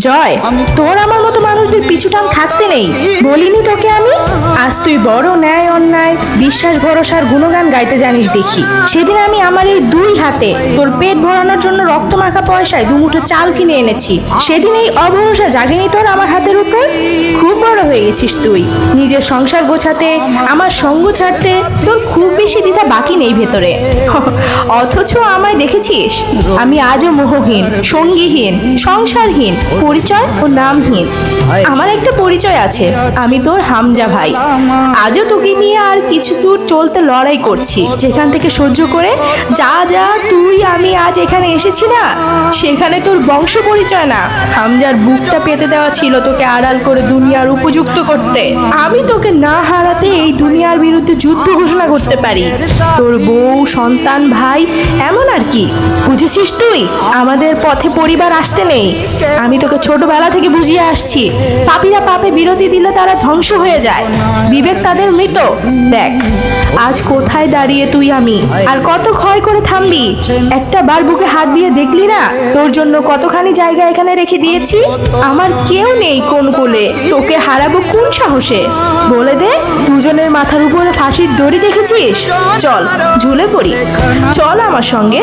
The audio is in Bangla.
জয়, তোর আমার মতো মানুষদের পিছুটান থাকতে নেই। বলিনি তোকে আমি? আজ তুই বড় ন্যায় অন্যায় বিশ্বাস ভরসার গুণগান গাইতে জানিস দেখি। সেদিন আমি আমার এই দুই হাতে তোর পেট ভরানোর জন্য রক্ত মাখা পয়সায় দুমুঠো চাল কিনে এনেছি। সেদিন এই অভরসা জাগেনি তোর আমার হাতের উপর? খুব বড় হয়ে গেছিস তুই। নিজের সংসার গোছাতে আমার সঙ্গ ছাড়তে তোর খুব বেশি দ্বিধা বাকি নেই ভেতরে। অথচ আমায় দেখেছিস, আমি আজও মোহহীন, সঙ্গীহীন, সংসারহীন, পরিচয় ও নামহীন। আমার একটা পরিচয় আছে, আমি তোর হামজা ভাই। আজও তোকে নিয়ে আর কিছু দূর চলতে লড়াই করছি। যেখান থেকে সহ্য করে যা যা তুই আমি আজ এখানে এসেছি না, সেখানে তোর বংশ পরিচয় না, হামজার বুকটা পেতে দেওয়া ছিল তোকে আড়াল করে দুনিয়ার উপযুক্ত করতে। আমি তোকে না হারাতে এই দুনিয়ার বিরুদ্ধে যুদ্ধ ঘোষণা করতে পারি। তোর বউ, সন্তান, ভাই, এমন আর কি। বুঝেছিস তুই? আমাদের পথে পরিবার আসতে নেই। আমি তোকে ছোটবেলা থেকে বুঝিয়ে আসছি, পাপীরা পাপে বিরতি দিলে তারা ধ্বংস হয়ে যায়, বিবেক তাদের মৃত। দেখ আজ কোথায় দাঁড়িয়ে তুই আমি, আর কত ক্ষয় করে থামবি। একটা বার বুকে হাত দিয়ে দেখলি না তোর জন্য কতখানি জায়গা এখানে রেখে দিয়েছি। আমার কেউ নেই কোন কোলে, তোকে হারাবো কোন সাহসে? বলে দে, দুজনের মাথার উপরে ফাঁসির দড়ি দেখেছিস? চল ঝুলে পড়ি, চল আমার সঙ্গে।